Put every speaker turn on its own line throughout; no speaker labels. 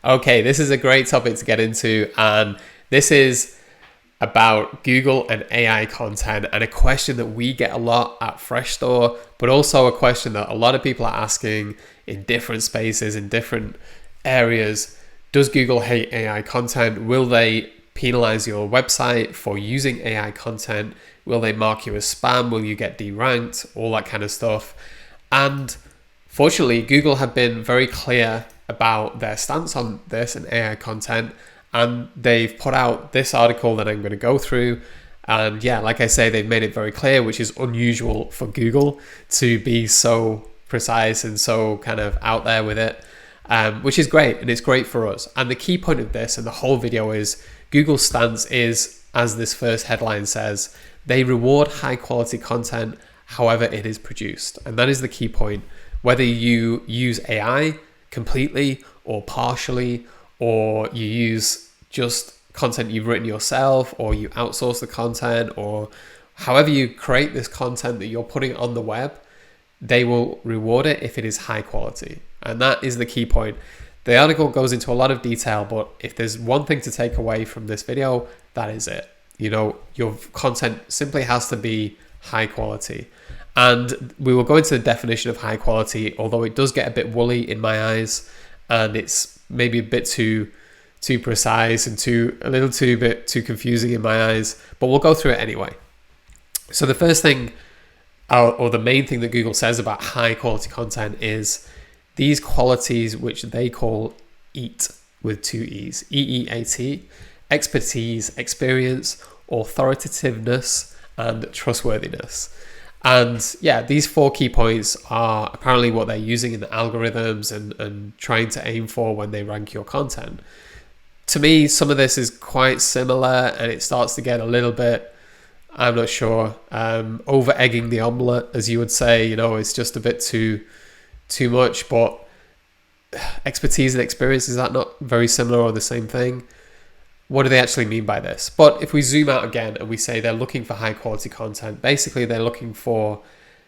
Okay, this is a great topic to get into, and this is about Google and AI content, and a question that we get a lot at Fresh Store, but also a question that a lot of people are asking in different spaces, in different areas. Does Google hate AI content? Will they penalize your website for using AI content? Will they mark you as spam? Will you get deranked? All that kind of stuff. And fortunately, Google have been very clear about their stance on this and AI content, and they've put out this article that I'm going to go through. And yeah, like I say, they've made it very clear, which is unusual for Google to be so precise and so kind of out there with it, which is great, and it's great for us. And the key point of this and the whole video is Google's stance is, as this first headline says, they reward high quality content however it is produced. And that is the key point. Whether you use AI completely or partially, or you use just content you've written yourself, or you outsource the content, or however you create this content that you're putting on the web, they will reward it if it is high quality. And that is the key point. The article goes into a lot of detail, but if there's one thing to take away from this video, that is it. You know, your content simply has to be high quality. And we will go into the definition of high quality, although it does get a bit woolly in my eyes, and it's maybe a bit too precise and a little too confusing in my eyes, but we'll go through it anyway. So the first thing, or the main thing that Google says about high quality content is these qualities, which they call EAT with two E's, EEAT, expertise, experience, authoritativeness, and trustworthiness. And yeah, these 4 key points are apparently what they're using in the algorithms and trying to aim for when they rank your content. To me, some of this is quite similar, and it starts to get a little bit, I'm not sure, over egging the omelette, as you would say. You know, it's just a bit too much. But expertise and experience, is that not very similar or the same thing? What do they actually mean by this? But if we zoom out again and we say they're looking for high quality content, basically they're looking for,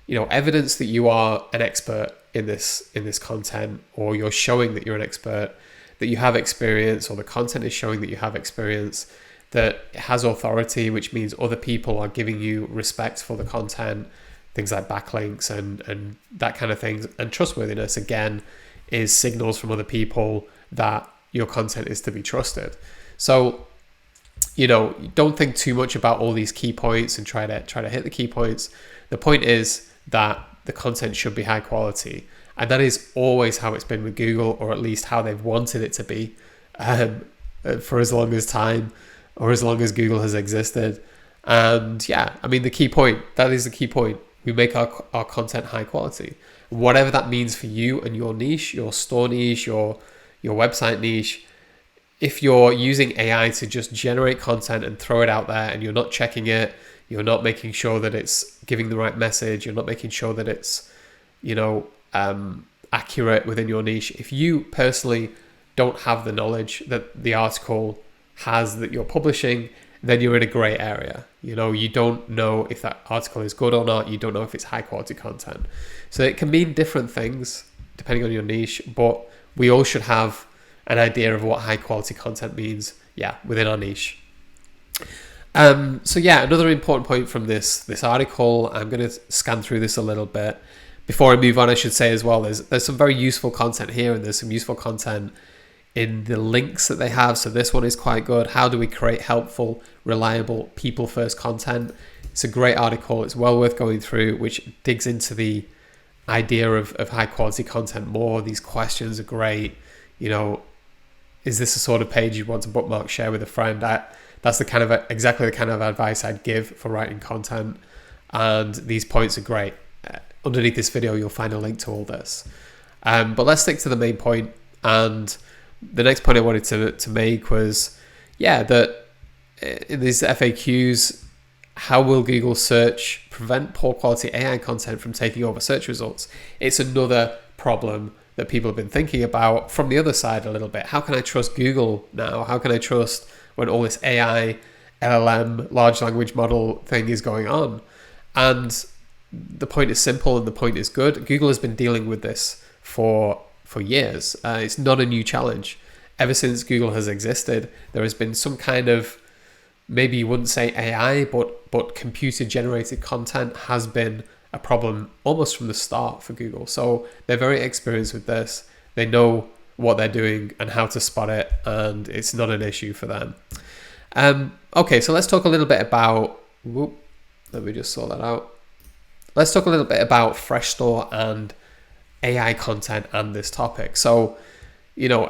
you know, evidence that you are an expert in this content, or you're showing that you're an expert, that you have experience, or the content is showing that you have experience, that it has authority, which means other people are giving you respect for the content, things like backlinks and that kind of things. And trustworthiness, again, is signals from other people that your content is to be trusted. So, you know, don't think too much about all these key points and try to hit the key points. The point is that the content should be high quality, and that is always how it's been with Google, or at least how they've wanted it to be for as long as time, or as long as Google has existed. And yeah, I mean, the key point, that is the key point. We make our content high quality, whatever that means for you and your niche, your store niche, your website niche. If you're using AI to just generate content and throw it out there, and you're not checking it, you're not making sure that it's giving the right message, you're not making sure that it's, you know, accurate within your niche. If you personally don't have the knowledge that the article has that you're publishing, then you're in a gray area. You know, you don't know if that article is good or not. You don't know if it's high quality content. So it can mean different things depending on your niche, but we all should have an idea of what high quality content means, within our niche. So yeah, another important point from this article, I'm going to scan through this a little bit. Before I move on, I should say as well, there's some very useful content here, and there's some useful content in the links that they have. So this one is quite good. How do we create helpful, reliable, people-first content? It's a great article. It's well worth going through, which digs into the idea of high-quality content more. These questions are great. You know, is this the sort of page you want to bookmark, share with a friend? That's exactly the kind of advice I'd give for writing content. And these points are great. Underneath this video, you'll find a link to all this. But let's stick to the main point. And the next point I wanted to make was, that in these FAQs, how will Google search prevent poor quality AI content from taking over search results? It's another problem that people have been thinking about from the other side a little bit. How can I trust Google now? How can I trust when all this AI, LLM, large language model thing is going on? And the point is simple and the point is good. Google has been dealing with this for years. It's not a new challenge. ever since Google has existed, there has been some kind of, maybe you wouldn't say AI, but computer generated content has been a problem almost from the start for Google. So they're very experienced with this. They know what they're doing and how to spot it, and it's not an issue for them. Okay, so let's talk a little bit about, let me just sort that out. Let's talk a little bit about Freshstore and AI content and this topic. So,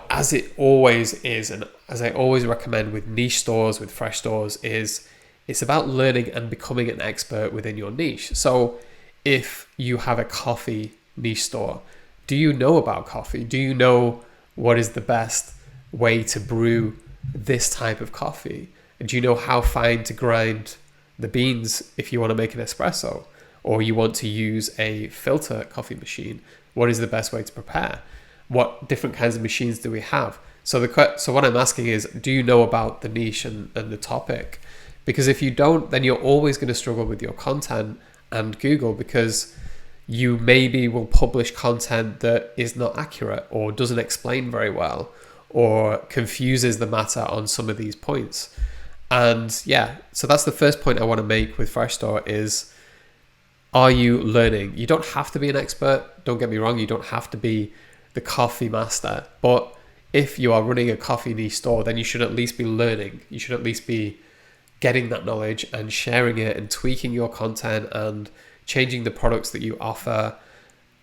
as it always is, and as I always recommend with niche stores, with fresh stores, is it's about learning and becoming an expert within your niche. So if you have a coffee niche store, do you know about coffee? Do you know what is the best way to brew this type of coffee? And do you know how fine to grind the beans if you want to make an espresso? Or you want to use a filter coffee machine? What is the best way to prepare? What different kinds of machines do we have? So what I'm asking is, do you know about the niche and the topic? Because if you don't, then you're always going to struggle with your content and Google, because you maybe will publish content that is not accurate or doesn't explain very well or confuses the matter on some of these points. And yeah, so that's the first point I want to make with Freshstore is, are you learning? You don't have to be an expert. Don't get me wrong. You don't have to be the coffee master. But if you are running a coffee niche store, then you should at least be learning. You should at least be getting that knowledge and sharing it and tweaking your content and changing the products that you offer.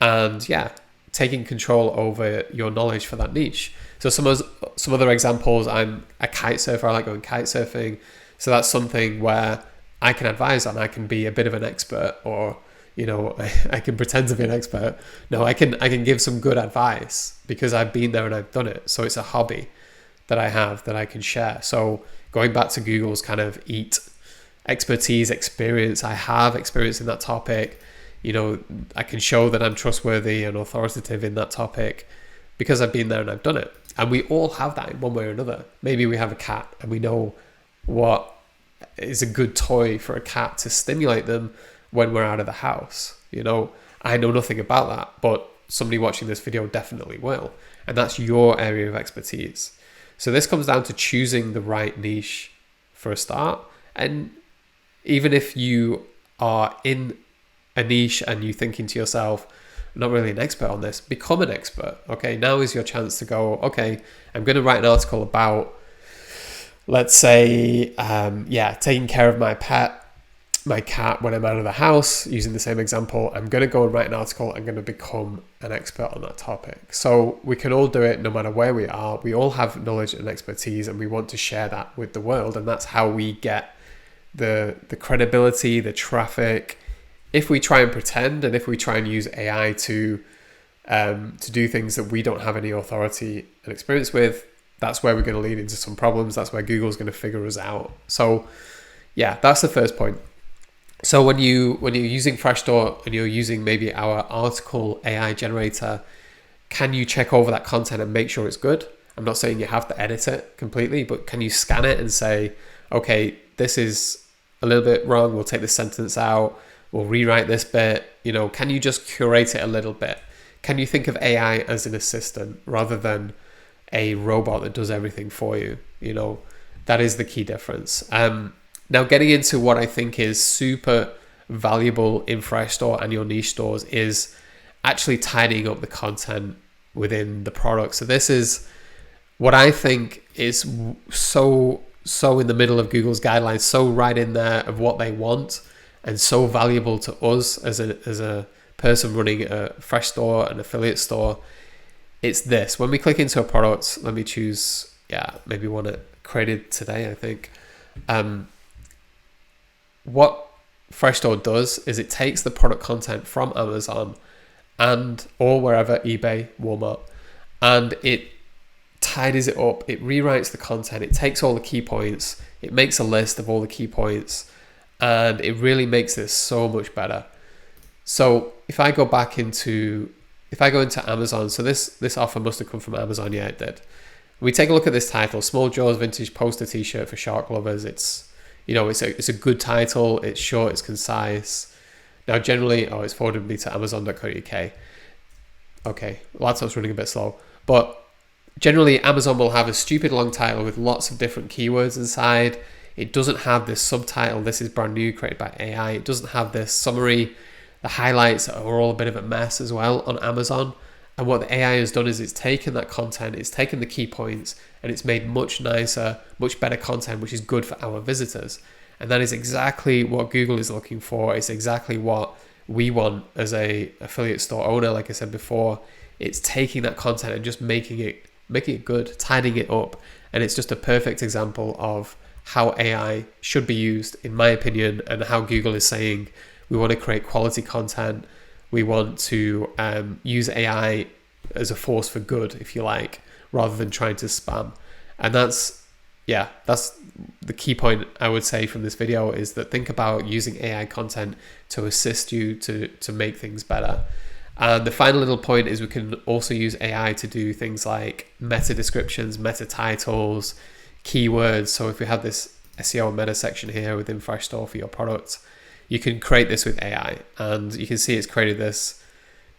And yeah, taking control over your knowledge for that niche. So some other examples, I'm a kite surfer. I like going kite surfing. So that's something where I can advise on. I can be a bit of an expert, or I can pretend to be an expert. No, I can give some good advice because I've been there and I've done it. So it's a hobby that I have that I can share. So going back to Google's kind of expertise, experience, I have experience in that topic. I can show that I'm trustworthy and authoritative in that topic because I've been there and I've done it. And we all have that in one way or another. Maybe we have a cat and we know what is a good toy for a cat to stimulate them when we're out of the house. I know nothing about that, but somebody watching this video definitely will. And that's your area of expertise. So this comes down to choosing the right niche for a start. And even if you are in a niche and you're thinking to yourself, I'm not really an expert on this, become an expert. Okay, now is your chance to go, okay, I'm going to write an article about, let's say, taking care of my pet, my cat, when I'm out of the house, using the same example. I'm going to go and write an article. I'm going to become an expert on that topic. So we can all do it no matter where we are. We all have knowledge and expertise, and we want to share that with the world. And that's how we get the credibility, the traffic. If we try and pretend, and if we try and use AI to do things that we don't have any authority and experience with, that's where we're going to lead into some problems. That's where Google's going to figure us out. So yeah, that's the first point. So when you're using Freshstore and you're using maybe our article AI generator, can you check over that content and make sure it's good? I'm not saying you have to edit it completely, but can you scan it and say, okay, this is a little bit wrong. We'll take this sentence out. We'll rewrite this bit. Can you just curate it a little bit? Can you think of AI as an assistant rather than a robot that does everything for you? That is the key difference. Now, getting into what I think is super valuable in Freshstore and your niche stores is actually tidying up the content within the product. So this is what I think is so in the middle of Google's guidelines, so right in there of what they want, and so valuable to us as a person running a fresh store, an affiliate store. It's this. When we click into a product, let me choose, maybe one created today, I think. What Freshstore does is it takes the product content from Amazon or wherever, eBay, Walmart, and it tidies it up. It rewrites the content. It takes all the key points. It makes a list of all the key points, and it really makes this so much better. So if I go into Amazon, so this offer must have come from Amazon. Yeah, it did. We take a look at this title, Small Jaws Vintage Poster T-shirt for shark lovers. It's a good title. It's short, it's concise. Now generally, it's forwarded me to amazon.co.uk. Okay, laptop's running a bit slow, but Generally, Amazon will have a stupid long title with lots of different keywords inside. It doesn't have this subtitle, this is brand new, created by AI. It doesn't have this summary. The highlights are all a bit of a mess as well on Amazon. And what the AI has done is it's taken that content, it's taken the key points, and it's made much nicer, much better content, which is good for our visitors. And that is exactly what Google is looking for. It's exactly what we want as a affiliate store owner. Like I said before, it's taking that content and just making it good, tidying it up. And it's just a perfect example of how AI should be used, in my opinion, and how Google is saying we want to create quality content. We want to use AI as a force for good, if you like, rather than trying to spam. And that's the key point I would say from this video, is that think about using AI content to assist you to make things better. And the final little point is we can also use AI to do things like meta descriptions, meta titles, keywords. So if we have this SEO and meta section here within Freshstore for your product, you can create this with AI, and you can see it's created this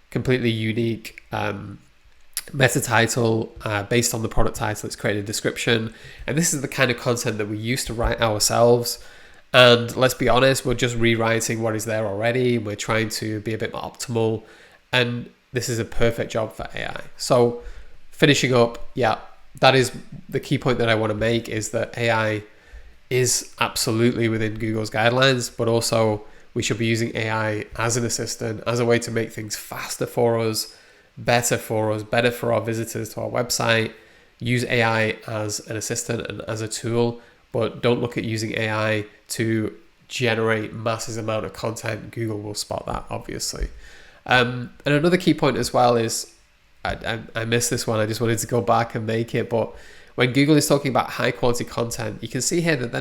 completely unique meta title based on the product title. It's created a description, and this is the kind of content that we used to write ourselves. And let's be honest, we're just rewriting what is there already. We're trying to be a bit more optimal, and this is a perfect job for AI. So finishing up, that is the key point that I want to make, is that AI is absolutely within Google's guidelines, but also we should be using AI as an assistant, as a way to make things faster for us, better for our visitors to our website. Use AI as an assistant and as a tool, but don't look at using AI to generate massive amount of content. Google will spot that, obviously. And another key point as well is, I missed this one, I just wanted to go back and make it, but when Google is talking about high quality content, you can see here that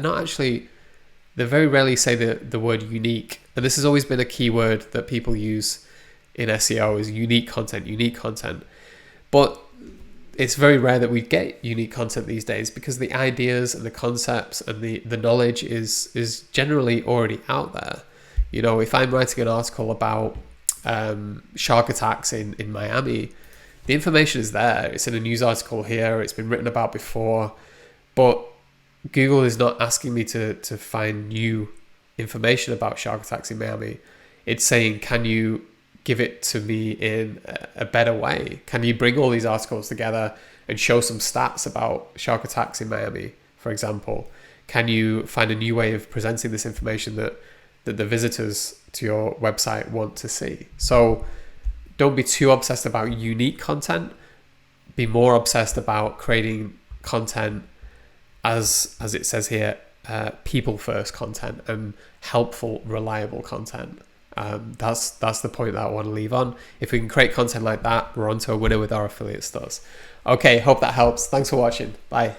they very rarely say the word unique. And this has always been a keyword that people use in SEO, is unique content. But it's very rare that we get unique content these days, because the ideas and the concepts and the knowledge is generally already out there. You know, if I'm writing an article about shark attacks in Miami, the information is there. It's in a news article here. It's been written about before, but Google is not asking me to find new information about shark attacks in Miami. It's saying, can you give it to me in a better way? Can you bring all these articles together and show some stats about shark attacks in Miami, for example? Can you find a new way of presenting this information that the visitors to your website want to see? So don't be too obsessed about unique content. Be more obsessed about creating content, as it says here, people first content and helpful, reliable content. That's the point that I want to leave on. If we can create content like that, we're on to a winner with our affiliate stores. Okay, hope that helps. Thanks for watching. Bye.